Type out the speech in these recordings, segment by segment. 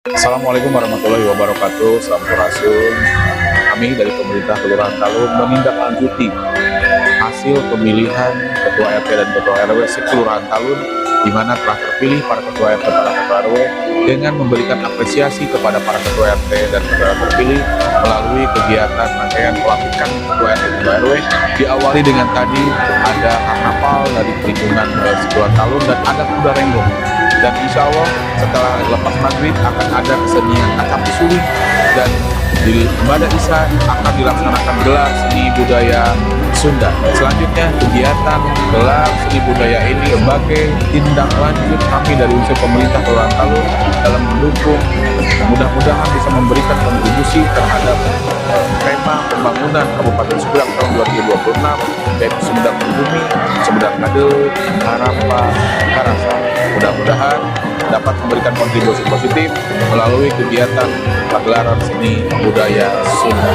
Assalamualaikum warahmatullahi wabarakatuh. Sampurasun. Kami dari pemerintah Kelurahan Talun menindaklanjuti hasil pemilihan Ketua RT dan Ketua RW Kelurahan Talun, di mana telah terpilih para Ketua RT dan para Ketua RW dengan memberikan apresiasi kepada para Ketua RT dan Ketua RW terpilih melalui kegiatan rangkaian pelantikan Ketua RT dan Ketua RW. Diawali dengan tadi ada karnaval dari lingkungan Kelurahan Talun dan ada kuda renggong. Dan insya Allah setelah lepas maghrib akan ada kesenian acap suling, dan di Ibadah Isya akan dilaksanakan gelar seni budaya Sunda. Selanjutnya kegiatan gelar seni budaya ini sebagai tindak lanjut kami dari unsur pemerintah Kelurahan Talun dalam mendukung, mudah-mudahan bisa memberikan kontribusi terhadap tema pembangunan Kabupaten Sumedang tahun 2026, yaitu Sumedang Bumi, Sumedang Kade, Harapa, Karasa. Mudah-mudahan dapat memberikan kontribusi positif melalui kegiatan pagelaran seni budaya Sunda.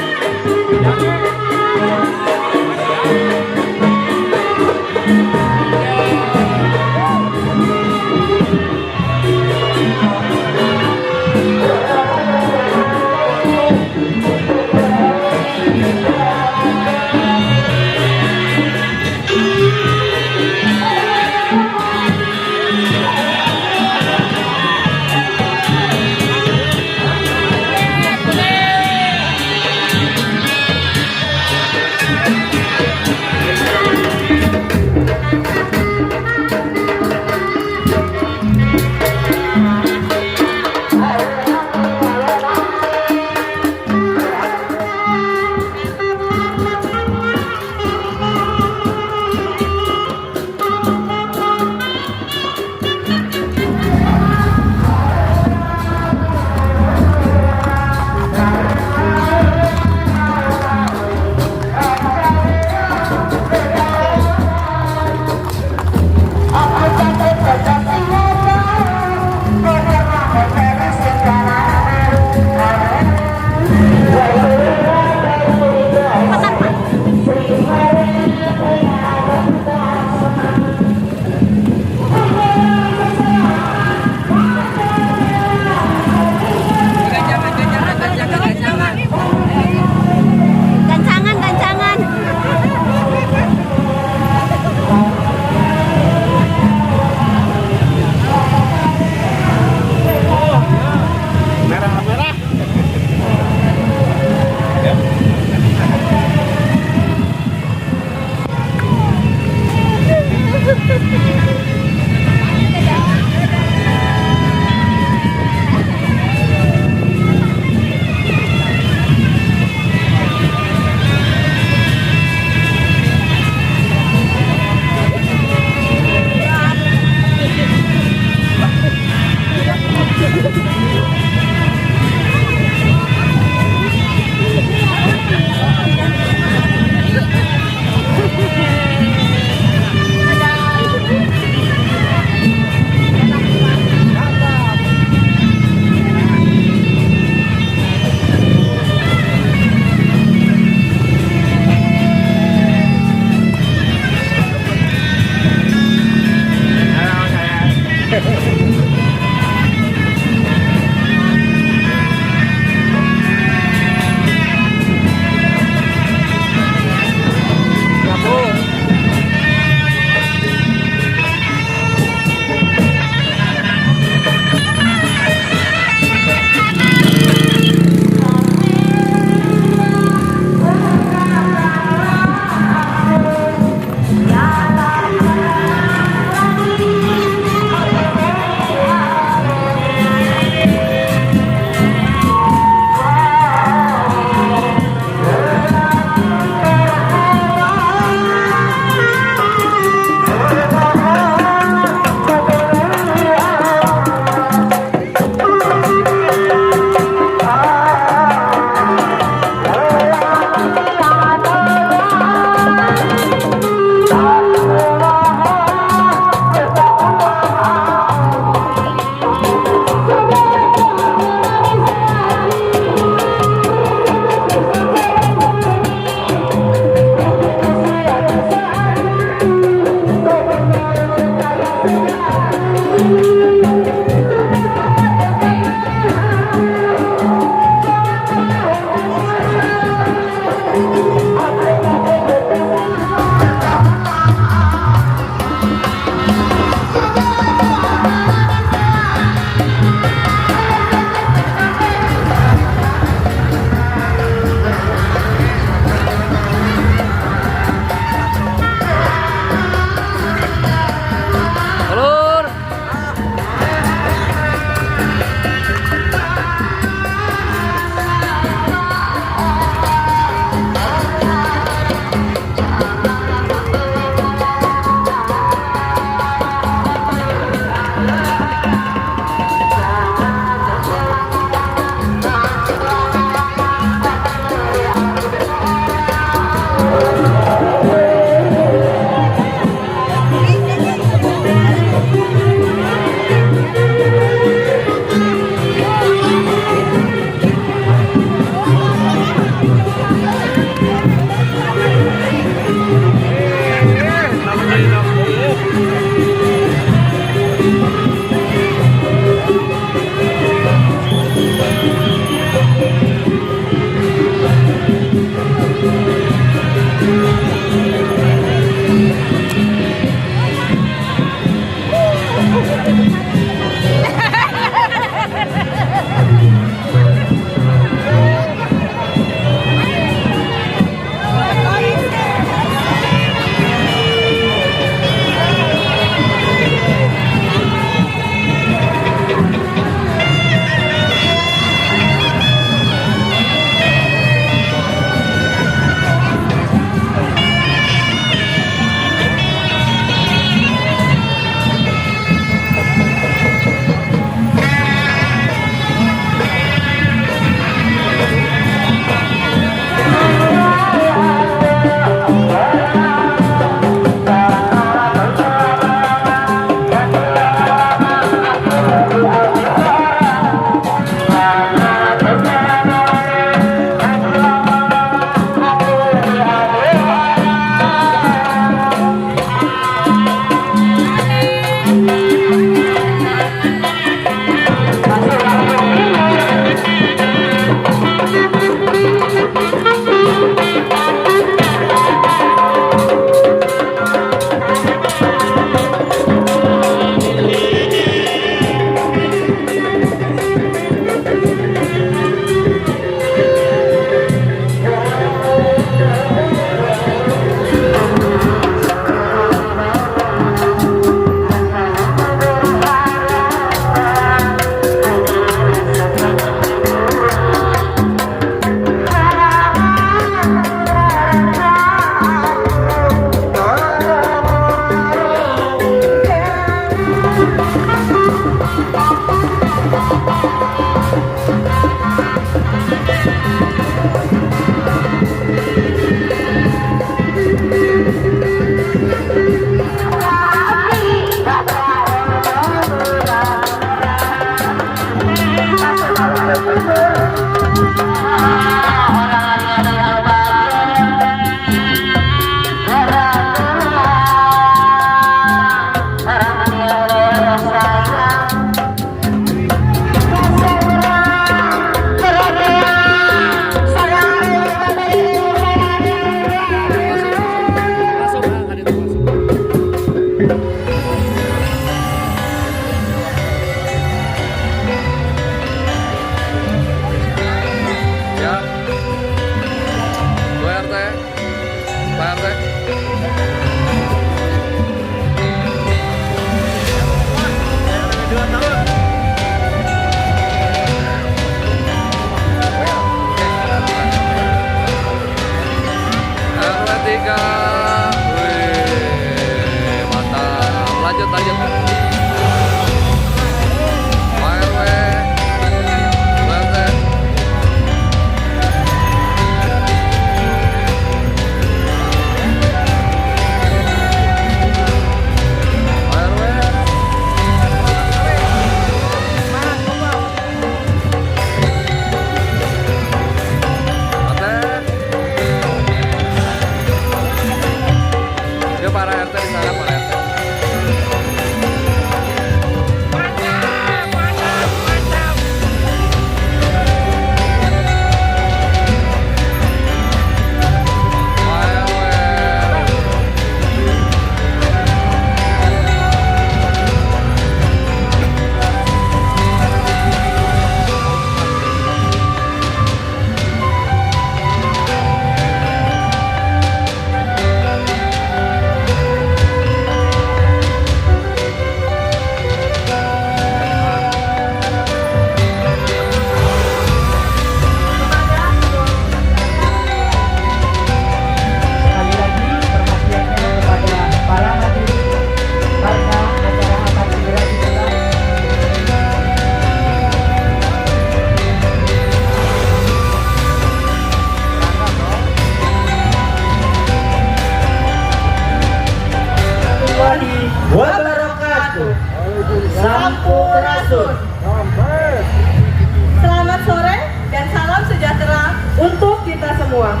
untuk kita semua.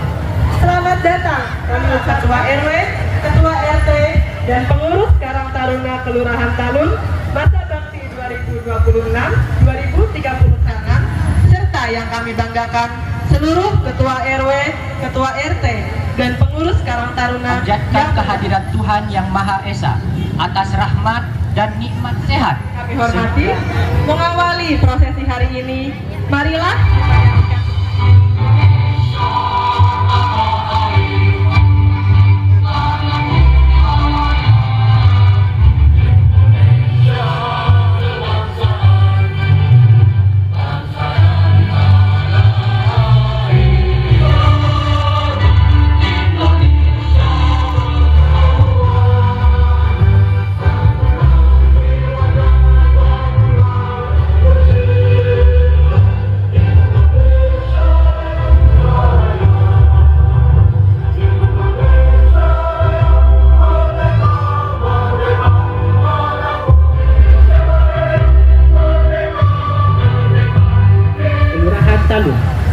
Selamat datang kami Ketua RW, Ketua RT, dan pengurus Karang Taruna Kelurahan Talun masa bakti 2026-2036, serta yang kami banggakan seluruh Ketua RW, Ketua RT, dan pengurus Karang Taruna Panjatkan kehadiran Tuhan Yang Maha Esa atas rahmat dan nikmat sehat. Kami hormati, mengawali prosesi hari ini, marilah kita nyanyikan.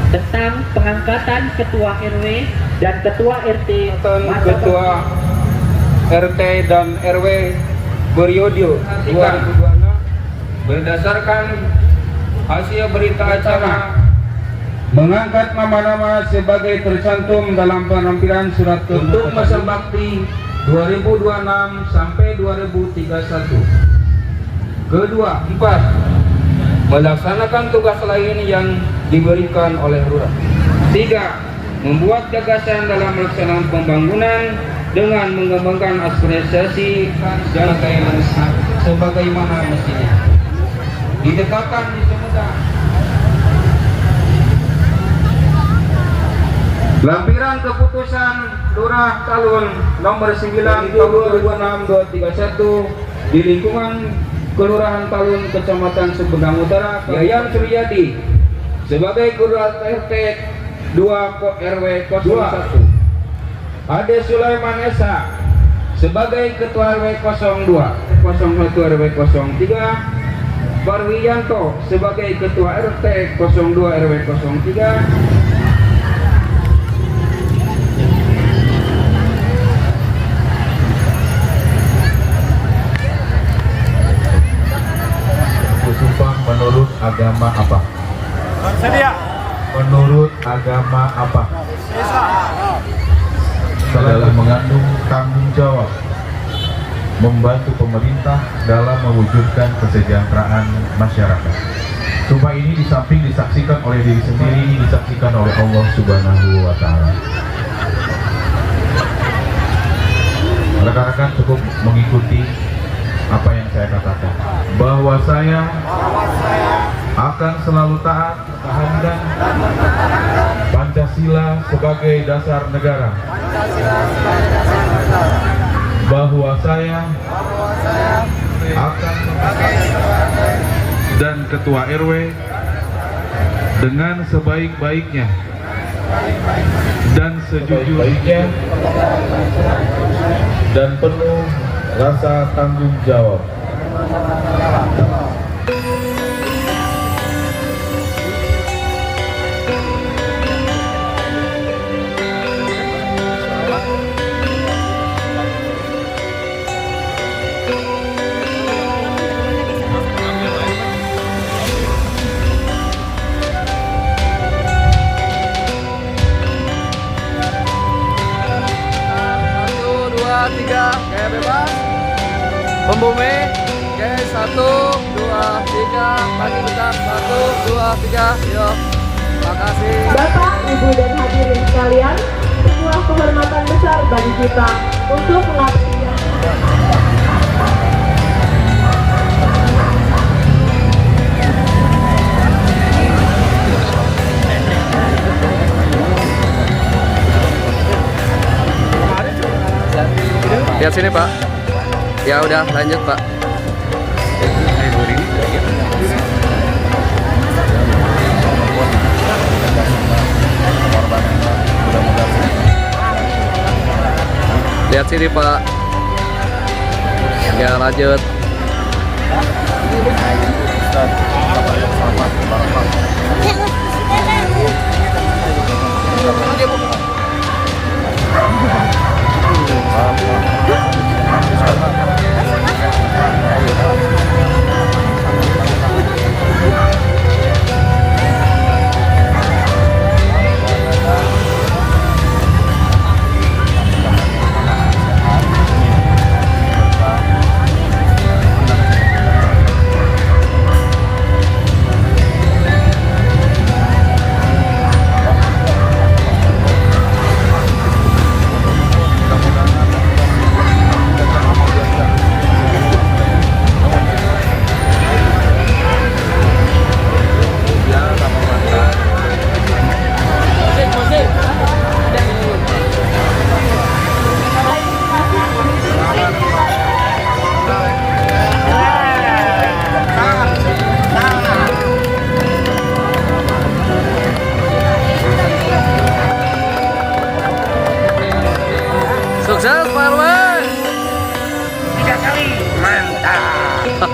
Tentang pengangkatan Ketua RW dan Ketua RT Ketua RT dan RW periode 2026 berdasarkan hasil berita acara mengangkat nama-nama sebagai tercantum dalam penampilan surat untuk masa bakti 2026 sampai 2031. Kedua, 4. Melaksanakan tugas lain yang diberikan oleh lurah. 3. Membuat gagasan dalam melaksanakan pembangunan dengan mengembangkan aspirasi dan sebagaimana mestinya. Ditetapkan di Semeda. Lampiran keputusan Lurah Talun nomor 9 tahun 2026-2031 di lingkungan Kelurahan Talun, Kecamatan Sumedang Utara, Yayan Suryadi sebagai Kelurahan RT 2 RW 01. Ade Sulaiman Esa sebagai Ketua RW 02 01 RW 03. Barwiyanto sebagai Ketua RT 02 RW 03. Menurut agama apa? Menurut agama apa? Dalam mengandung tanggung jawab membantu pemerintah dalam mewujudkan kesejahteraan masyarakat. Sumpah ini di samping disaksikan oleh diri sendiri, disaksikan oleh Allah Subhanahu wa Ta'ala. Rekan-rekan cukup mengikuti apa yang saya katakan, bahwa saya akan selalu taat terhadap Pancasila sebagai dasar negara, bahwa saya akan dan Ketua RW dengan sebaik-baiknya dan sejujurnya dan penuh rasa tanggung jawab. Tiga, kayak bebas. Pembumi, oke, 1, 2, 3, kaki besar, 1, 2, 3, yuk. Makasih. Bapak, Ibu, dan hadirin sekalian, sebuah kehormatan besar bagi kita untuk mengapresiasi. Lihat sini Pak. Ya udah lanjut Pak. Lihat sini Pak. Ya lanjut.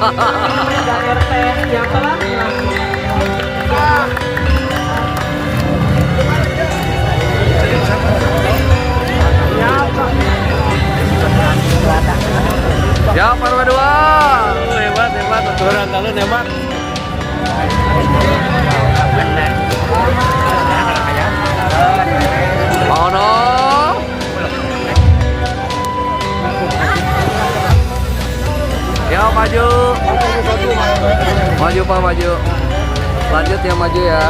dan RT yang telah dilakukan. Ya, RW 2. Hebat, aturan talun hebat. Mau dong. Ya, maju. Maju Pak, maju. Lanjut ya, maju ya.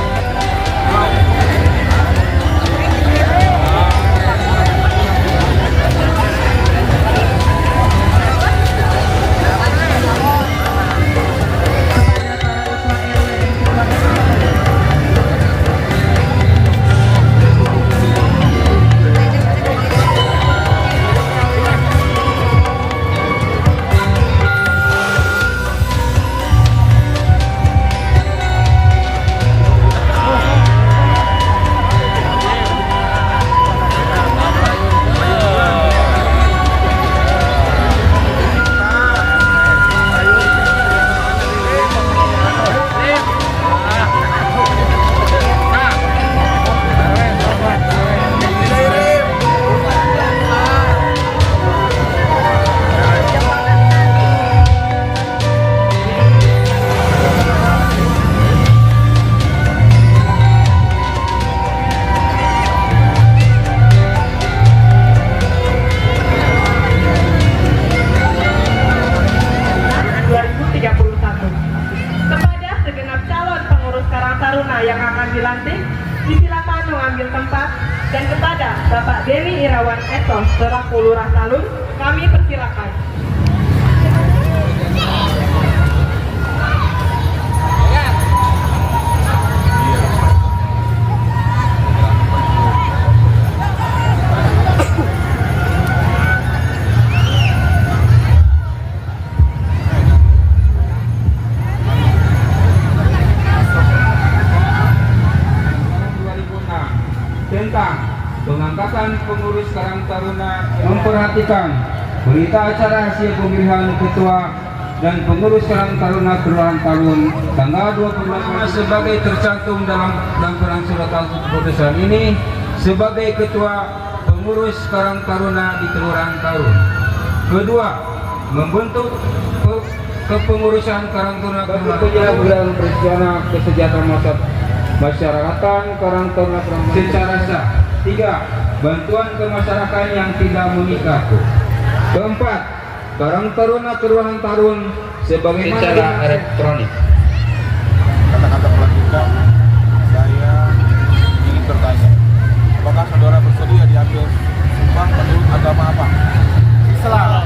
yang akan dilantik, disilakan mengambil tempat, dan kepada Bapak Denny Irawan Etos selaku Lurah Talun, kami persilakan. Tentang pengangkatan pengurus Karang Taruna memperhatikan berita acara hasil pemilihan ketua dan pengurus Karang Taruna Kelurahan Talun tanggal 25 sebagai tercantum dalam lampiran surat keputusan ini sebagai ketua pengurus Karang Taruna di Kelurahan Talun. Kedua, membentuk kepengurusan Karang Taruna Kelurahan Berencana Kesejahteraan Masyarakatan Karang Taruna secara sah. 3. Bantuan ke masyarakat yang tidak menikah. Keempat, Karang Taruna Kelurahan Talun sebagaimana secara elektronik. Kata-kata pelantikan, saya ingin bertanya, apakah saudara bersedia diambil sumpah menurut agama apa? Islam.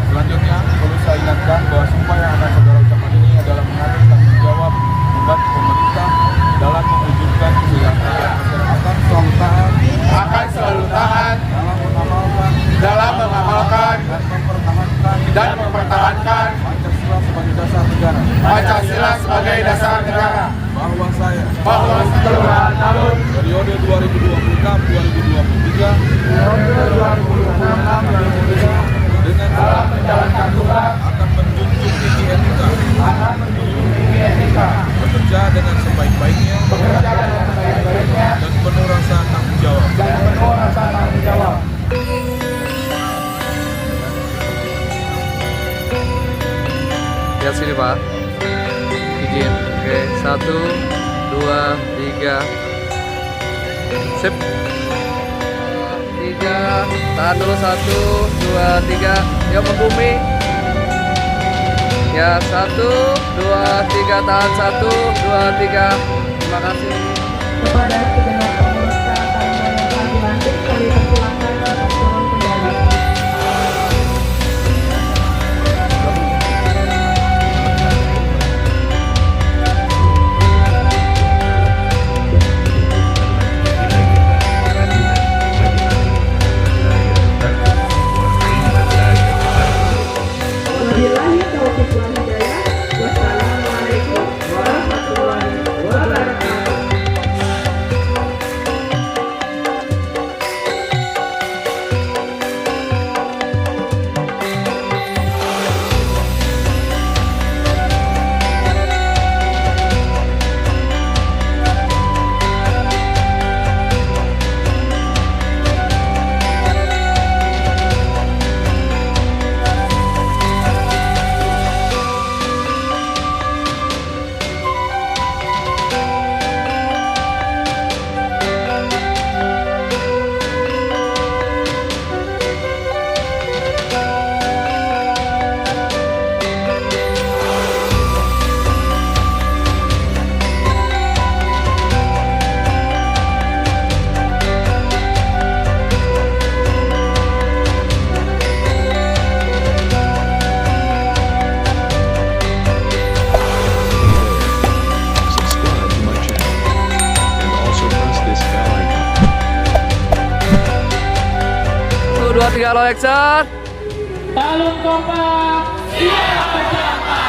Selanjutnya, perlu saya ingatkan bahwa sumpah yang akan saudara ucapkan ini adalah mengambil tanggung jawab membantu pemerintah dalam mewujudkan kesejahteraan masyarakat, akan selalu taat dalam mengamalkan dan mempertahankan Pancasila sebagai dasar negara. Bahwa Kelurahan Talun periode 2026-2023 dengan dalam menjalankan tugas akan menjunjung tinggi etika, bekerja dengan sebaik-baiknya dan penuh rasa tanggung jawab. Lihat sini Pak, izin. Oke, 1, 2, 3. Sip. 3, tahan dulu 1, 2, 3. Yuk membumi. Ya, 1, 2, 3, tahan 1, 2, 3. Terima kasih. Kepada segenap pengurus Karang Taruna yang telah dilantik, kami persilakan untuk turun kembali. Wabillahi taufiq wal hidayah. Wassalamualaikum warahmatullahi wabarakatuh. 2, 3, roll action. Talun kompak, siap berjambak.